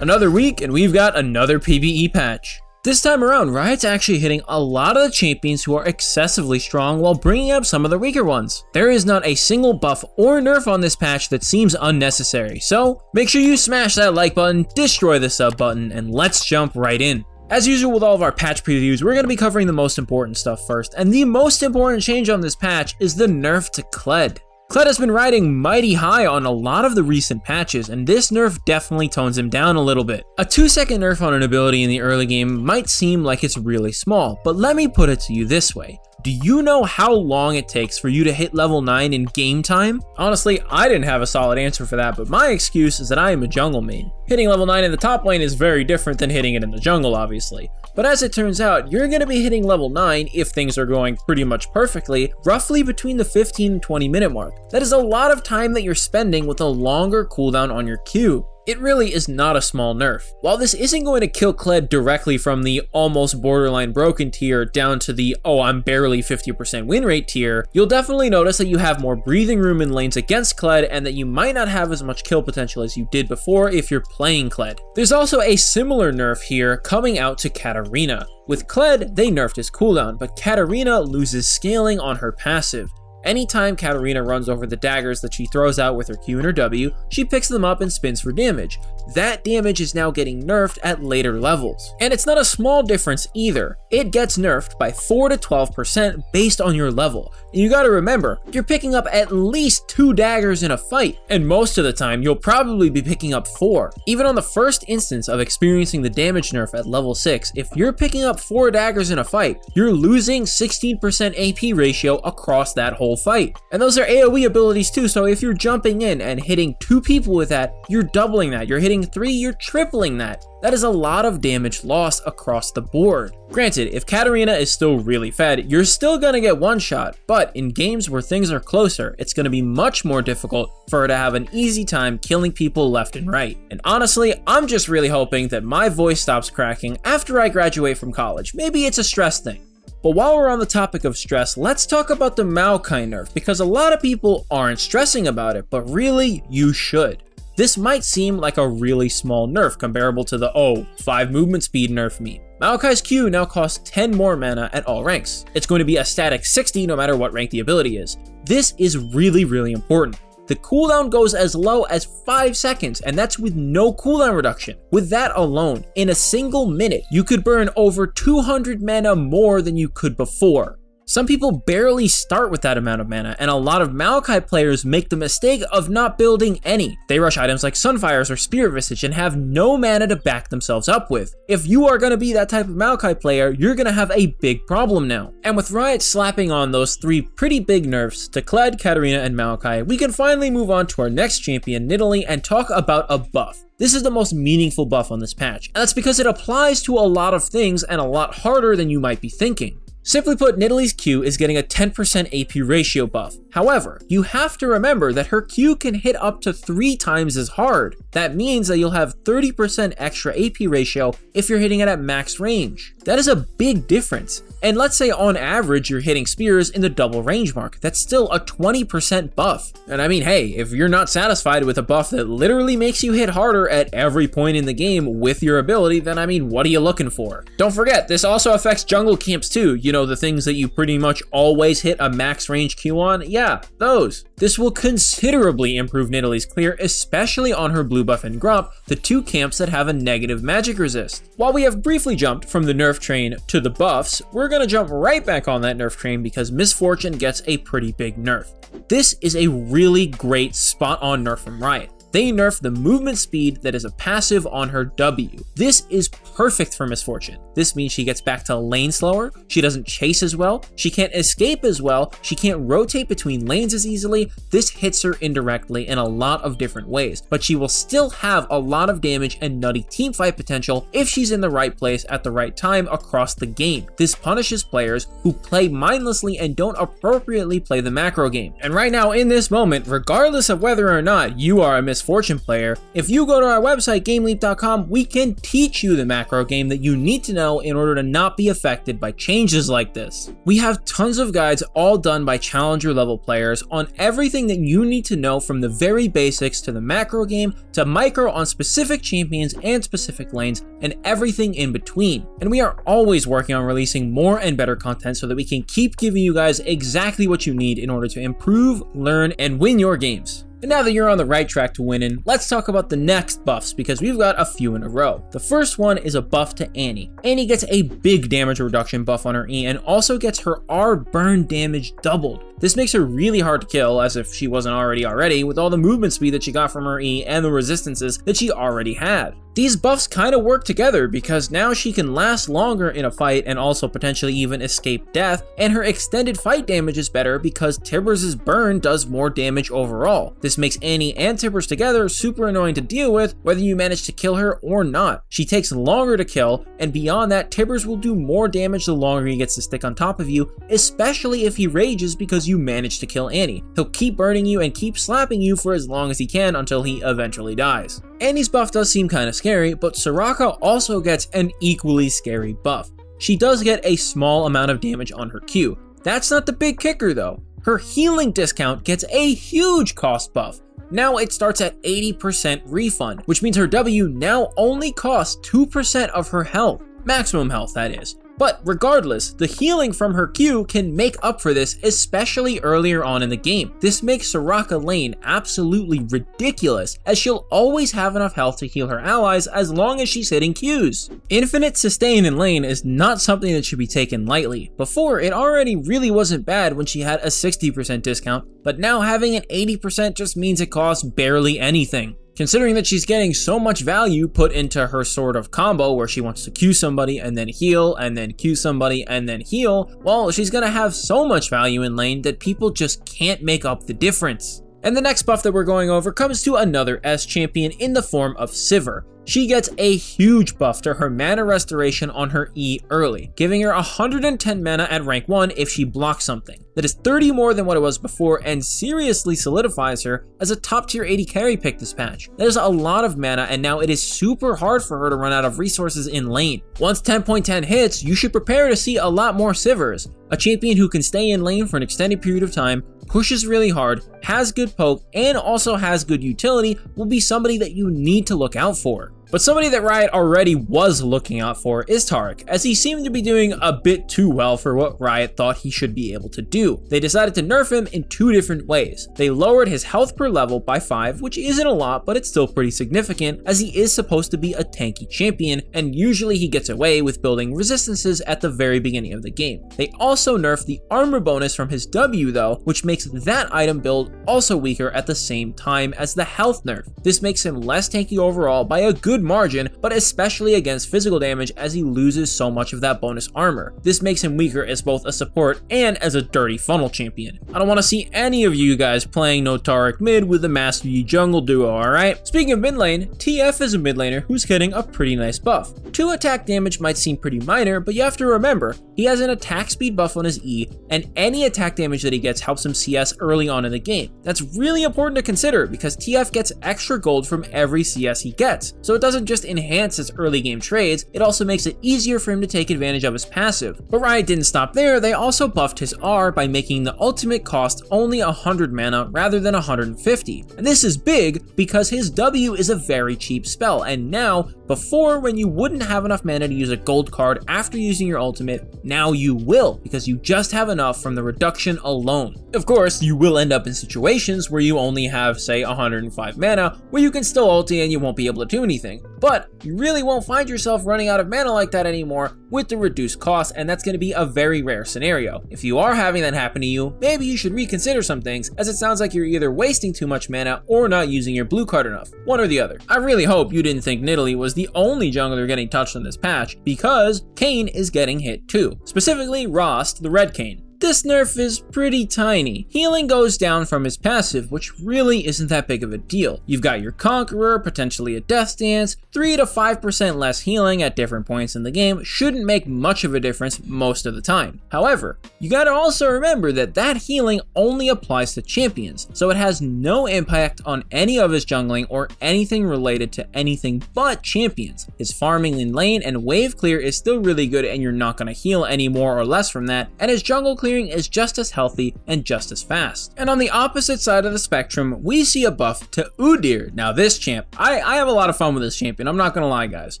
Another week and we've got another PvE patch. This time around, Riot's actually hitting a lot of the champions who are excessively strong while bringing up some of the weaker ones. There is not a single buff or nerf on this patch that seems unnecessary, so make sure you smash that like button, destroy the sub button, and let's jump right in. As usual with all of our patch previews, we're going to be covering the most important stuff first, and the most important change on this patch is the nerf to Kled. Kled has been riding mighty high on a lot of the recent patches, and this nerf definitely tones him down a little bit. A 2-second nerf on an ability in the early game might seem like it's really small, but let me put it to you this way. Do you know how long it takes for you to hit level 9 in game time? Honestly, I didn't have a solid answer for that, but my excuse is that I am a jungle main. Hitting level 9 in the top lane is very different than hitting it in the jungle, obviously. But as it turns out, you're going to be hitting level 9, if things are going pretty much perfectly, roughly between the 15 and 20 minute mark. That is a lot of time that you're spending with a longer cooldown on your Q. It really is not a small nerf. While this isn't going to kill Kled directly from the almost borderline broken tier down to the oh I'm barely 50% win rate tier, you'll definitely notice that you have more breathing room in lanes against Kled and that you might not have as much kill potential as you did before if you're playing Kled. There's also a similar nerf here coming out to Katarina. With Kled, they nerfed his cooldown, but Katarina loses scaling on her passive. Anytime Katarina runs over the daggers that she throws out with her Q and her W, she picks them up and spins for damage. That damage is now getting nerfed at later levels. And it's not a small difference either. It gets nerfed by 4 to 12% based on your level. And you gotta remember, you're picking up at least 2 daggers in a fight, and most of the time you'll probably be picking up 4. Even on the first instance of experiencing the damage nerf at level 6, if you're picking up 4 daggers in a fight, you're losing 16% AP ratio across that whole fight. And those are AoE abilities too, so if you're jumping in and hitting 2 people with that, you're doubling that. You're hitting 3, you're tripling that. That is a lot of damage lost across the board. Granted, if Katarina is still really fed, you're still gonna get one shot, but in games where things are closer, it's gonna be much more difficult for her to have an easy time killing people left and right. And honestly, I'm just really hoping that my voice stops cracking after I graduate from college. Maybe it's a stress thing. But while we're on the topic of stress, let's talk about the Maokai Nerf, because a lot of people aren't stressing about it, but really, you should. This might seem like a really small nerf comparable to the 5 movement speed nerf meme. Maokai's Q now costs 10 more mana at all ranks. It's going to be a static 60 no matter what rank the ability is. This is really important. The cooldown goes as low as 5 seconds, and that's with no cooldown reduction. With that alone, in a single minute, you could burn over 200 mana more than you could before. Some people barely start with that amount of mana, and a lot of Maokai players make the mistake of not building any. They rush items like Sunfires or Spirit Visage and have no mana to back themselves up with. If you are going to be that type of Maokai player, you're going to have a big problem now. And with Riot slapping on those 3 pretty big nerfs to Kled, Katarina, and Maokai, we can finally move on to our next champion, Nidalee, and talk about a buff. This is the most meaningful buff on this patch, and that's because it applies to a lot of things and a lot harder than you might be thinking. Simply put, Nidalee's Q is getting a 10% AP ratio buff. However, you have to remember that her Q can hit up to 3 times as hard. That means that you'll have 30% extra AP ratio if you're hitting it at max range. That is a big difference. And let's say on average you're hitting spears in the double range mark. That's still a 20% buff. And I mean, hey, if you're not satisfied with a buff that literally makes you hit harder at every point in the game with your ability, then I mean, what are you looking for? Don't forget, this also affects jungle camps too. You know, the things that you pretty much always hit a max range Q on? Yeah, those. This will considerably improve Nidalee's clear, especially on her blue buff and Gromp, the 2 camps that have a negative magic resist. While we have briefly jumped from the nerf train to the buffs, we're gonna jump right back on that nerf train because Miss Fortune gets a pretty big nerf. This is a really great spot-on nerf from Riot. They nerfed the movement speed that is a passive on her W. This is perfect for Miss Fortune. This means she gets back to lane slower, she doesn't chase as well, she can't escape as well, she can't rotate between lanes as easily. This hits her indirectly in a lot of different ways, but she will still have a lot of damage and nutty teamfight potential if she's in the right place at the right time across the game. This punishes players who play mindlessly and don't appropriately play the macro game. And right now in this moment, regardless of whether or not you are a Miss Fortune player, if you go to our website GameLeap.com, we can teach you the macro game that you need to know in order to not be affected by changes like this. We have tons of guides all done by challenger level players on every everything that you need to know from the very basics to the macro game to micro on specific champions and specific lanes and everything in between. And we are always working on releasing more and better content so that we can keep giving you guys exactly what you need in order to improve, learn, and win your games. And now that you're on the right track to winning, let's talk about the next buffs because we've got a few in a row. The first one is a buff to Annie. Annie gets a big damage reduction buff on her E and also gets her R burn damage doubled. This makes her really hard to kill, as if she wasn't already, with all the movement speed that she got from her E and the resistances that she already had. These buffs kind of work together because now she can last longer in a fight and also potentially even escape death, and her extended fight damage is better because Tibbers' burn does more damage overall. This makes Annie and Tibbers together super annoying to deal with whether you manage to kill her or not. She takes longer to kill, and beyond that, Tibbers will do more damage the longer he gets to stick on top of you, especially if he rages because you manage to kill Annie. He'll keep burning you and keep slapping you for as long as he can until he eventually dies. Annie's buff does seem kind of scary, but Soraka also gets an equally scary buff. She does get a small amount of damage on her Q. That's not the big kicker though. Her healing discount gets a huge cost buff. Now it starts at 80% refund, which means her W now only costs 2% of her health. Maximum health, that is. But regardless, the healing from her Q can make up for this, especially earlier on in the game. This makes Soraka lane absolutely ridiculous, as she'll always have enough health to heal her allies as long as she's hitting Qs. Infinite sustain in lane is not something that should be taken lightly. Before, it already really wasn't bad when she had a 60% discount, but now having an 80% just means it costs barely anything. Considering that she's getting so much value put into her sort of combo where she wants to Q somebody and then heal and then Q somebody and then heal, well, she's gonna have so much value in lane that people just can't make up the difference. And the next buff that we're going over comes to another S champion in the form of Sivir. She gets a huge buff to her mana restoration on her E early, giving her 110 mana at rank 1 if she blocks something. That is 30 more than what it was before and seriously solidifies her as a top tier 80 carry pick this patch. That is a lot of mana, and now it is super hard for her to run out of resources in lane. Once 10.10 hits, you should prepare to see a lot more Sivirs. A champion who can stay in lane for an extended period of time, pushes really hard, has good poke, and also has good utility will be somebody that you need to look out for. But somebody that Riot already was looking out for is Taric, as he seemed to be doing a bit too well for what Riot thought he should be able to do. They decided to nerf him in two different ways. They lowered his health per level by 5, which isn't a lot, but it's still pretty significant, as he is supposed to be a tanky champion, and usually he gets away with building resistances at the very beginning of the game. They also nerfed the armor bonus from his W though, which makes that item build also weaker at the same time as the health nerf. This makes him less tanky overall by a good margin, but especially against physical damage as he loses so much of that bonus armor. This makes him weaker as both a support and as a dirty funnel champion. I don't want to see any of you guys playing no Taric mid with a Master Yi jungle duo, alright? Speaking of mid lane, TF is a mid laner who's getting a pretty nice buff. 2 attack damage might seem pretty minor, but you have to remember, he has an attack speed buff on his E, and any attack damage that he gets helps him CS early on in the game. That's really important to consider because TF gets extra gold from every CS he gets, so it doesn't just enhance his early game trades, it also makes it easier for him to take advantage of his passive. But Riot didn't stop there, they also buffed his R by making the ultimate cost only 100 mana rather than 150. And this is big because his W is a very cheap spell, and now, before when you wouldn't have enough mana to use a gold card after using your ultimate, now you will, because you just have enough from the reduction alone. Of course, you will end up in situations where you only have, say, 105 mana, where you can still ulti and you won't be able to do anything. But you really won't find yourself running out of mana like that anymore with the reduced cost, and that's going to be a very rare scenario. If you are having that happen to you, maybe you should reconsider some things, as it sounds like you're either wasting too much mana or not using your blue card enough. One or the other. I really hope you didn't think Nidalee was the only jungler getting touched on this patch, because Kayn is getting hit too. Specifically Rost, the red Kayn. This nerf is pretty tiny. Healing goes down from his passive, which really isn't that big of a deal. You've got your Conqueror, potentially a Death Dance, 3 to 5% less healing at different points in the game shouldn't make much of a difference most of the time. However, you gotta also remember that that healing only applies to champions, so it has no impact on any of his jungling or anything related to anything but champions. His farming in lane and wave clear is still really good and you're not gonna heal any more or less from that, and his jungle clear clearing is just as healthy and just as fast. And on the opposite side of the spectrum, we see a buff to Udyr. Now this champ, I have a lot of fun with this champion, I'm not gonna lie guys.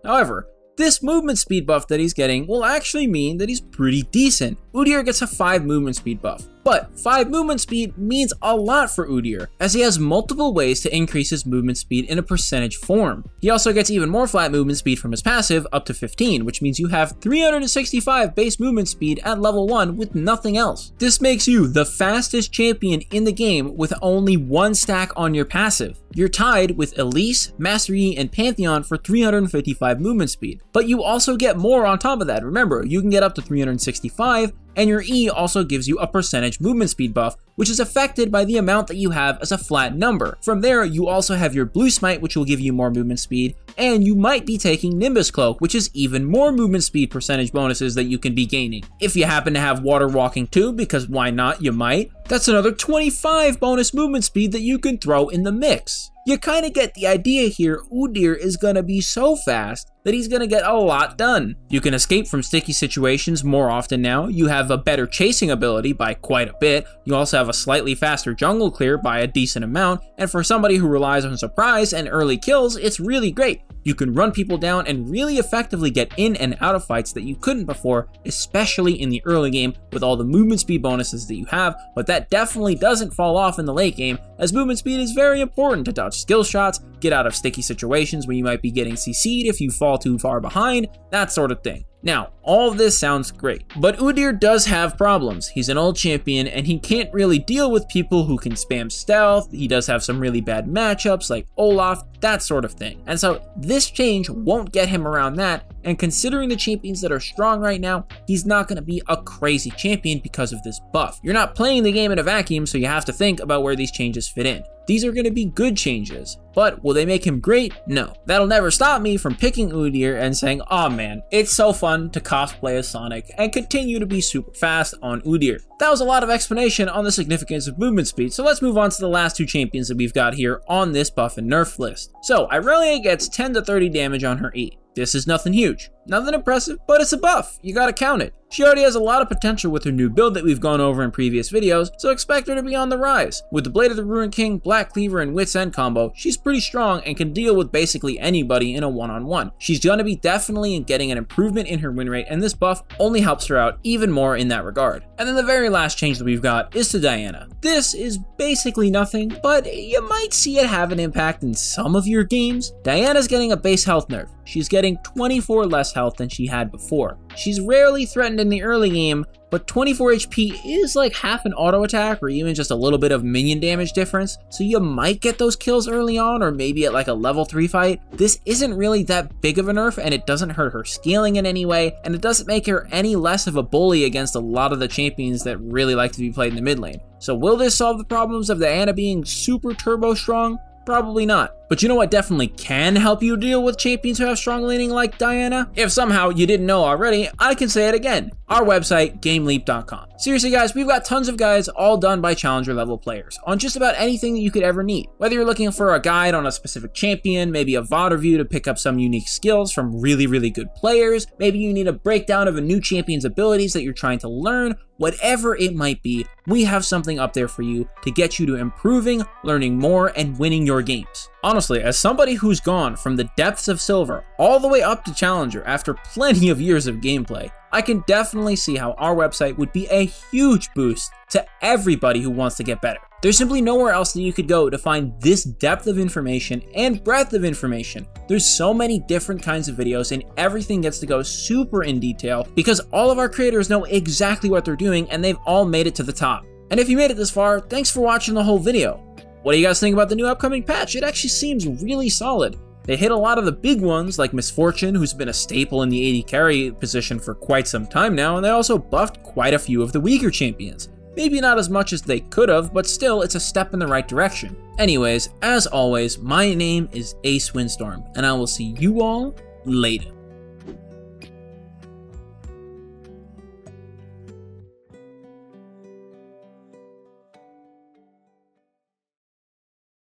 However, this movement speed buff that he's getting will actually mean that he's pretty decent. Udyr gets a 5 movement speed buff. But 5 movement speed means a lot for Udyr, as he has multiple ways to increase his movement speed in a percentage form. He also gets even more flat movement speed from his passive, up to 15, which means you have 365 base movement speed at level 1 with nothing else. This makes you the fastest champion in the game with only 1 stack on your passive. You're tied with Elise, Master Yi, and Pantheon for 355 movement speed. But you also get more on top of that. Remember, you can get up to 365, and your E also gives you a percentage movement speed buff, which is affected by the amount that you have as a flat number. From there, you also have your Blue Smite, which will give you more movement speed, and you might be taking Nimbus Cloak, which is even more movement speed percentage bonuses that you can be gaining. If you happen to have Water Walking too, because why not, you might, that's another 25 bonus movement speed that you can throw in the mix. You kind of get the idea here. Udyr is going to be so fast that he's going to get a lot done. You can escape from sticky situations more often now. You have a better chasing ability by quite a bit. You also have a slightly faster jungle clear by a decent amount. And for somebody who relies on surprise and early kills, it's really great. You can run people down and really effectively get in and out of fights that you couldn't before, especially in the early game with all the movement speed bonuses that you have, but that definitely doesn't fall off in the late game, as movement speed is very important to dodge skill shots, get out of sticky situations where you might be getting CC'd if you fall too far behind, that sort of thing. Now, all of this sounds great, but Udyr does have problems. He's an old champion and he can't really deal with people who can spam stealth. He does have some really bad matchups like Olaf, that sort of thing. And so this change won't get him around that, and considering the champions that are strong right now, he's not going to be a crazy champion because of this buff. You're not playing the game in a vacuum, so you have to think about where these changes fit in. These are going to be good changes, but will they make him great? No. That'll never stop me from picking Udyr and saying, oh man, it's so fun to cosplay as Sonic and continue to be super fast on Udyr. That was a lot of explanation on the significance of movement speed, so let's move on to the last 2 champions that we've got here on this buff and nerf list. So Irelia gets 10 to 30 damage on her E. This is nothing huge, nothing impressive, but it's a buff, you gotta count it. She already has a lot of potential with her new build that we've gone over in previous videos, so expect her to be on the rise. With the Blade of the Ruined King, Black Cleaver, and Wit's End combo, she's pretty strong and can deal with basically anybody in a one-on-one. She's gonna be definitely getting an improvement in her win rate, and this buff only helps her out even more in that regard. And then the very last change that we've got is to Diana. This is basically nothing, but you might see it have an impact in some of your games. Diana's getting a base health nerf. She's getting 24 less health than she had before. She's rarely threatened in the early game, but 24 HP is like half an auto attack or even just a little bit of minion damage difference, so you might get those kills early on or maybe at like a level 3 fight. This isn't really that big of a nerf, and it doesn't hurt her scaling in any way, and it doesn't make her any less of a bully against a lot of the champions that really like to be played in the mid lane. So will this solve the problems of Diana being super turbo strong? Probably not. But you know what definitely can help you deal with champions who have strong laning like Diana? If somehow you didn't know already, I can say it again. Our website, GameLeap.com. Seriously guys, we've got tons of guides all done by challenger level players on just about anything that you could ever need. Whether you're looking for a guide on a specific champion, maybe a VOD review to pick up some unique skills from really good players, maybe you need a breakdown of a new champion's abilities that you're trying to learn, whatever it might be, we have something up there for you to get you to improving, learning more, and winning your games. Honestly, as somebody who's gone from the depths of silver all the way up to challenger after plenty of years of gameplay, I can definitely see how our website would be a huge boost to everybody who wants to get better. There's simply nowhere else that you could go to find this depth of information and breadth of information. There's so many different kinds of videos and everything gets to go super in detail because all of our creators know exactly what they're doing and they've all made it to the top. And if you made it this far, thanks for watching the whole video. What do you guys think about the new upcoming patch? It actually seems really solid. They hit a lot of the big ones like Misfortune, who's been a staple in the AD carry position for quite some time now, and they also buffed quite a few of the weaker champions. Maybe not as much as they could have, but still it's a step in the right direction. Anyways, as always, my name is Ace Windstorm, and I will see you all later.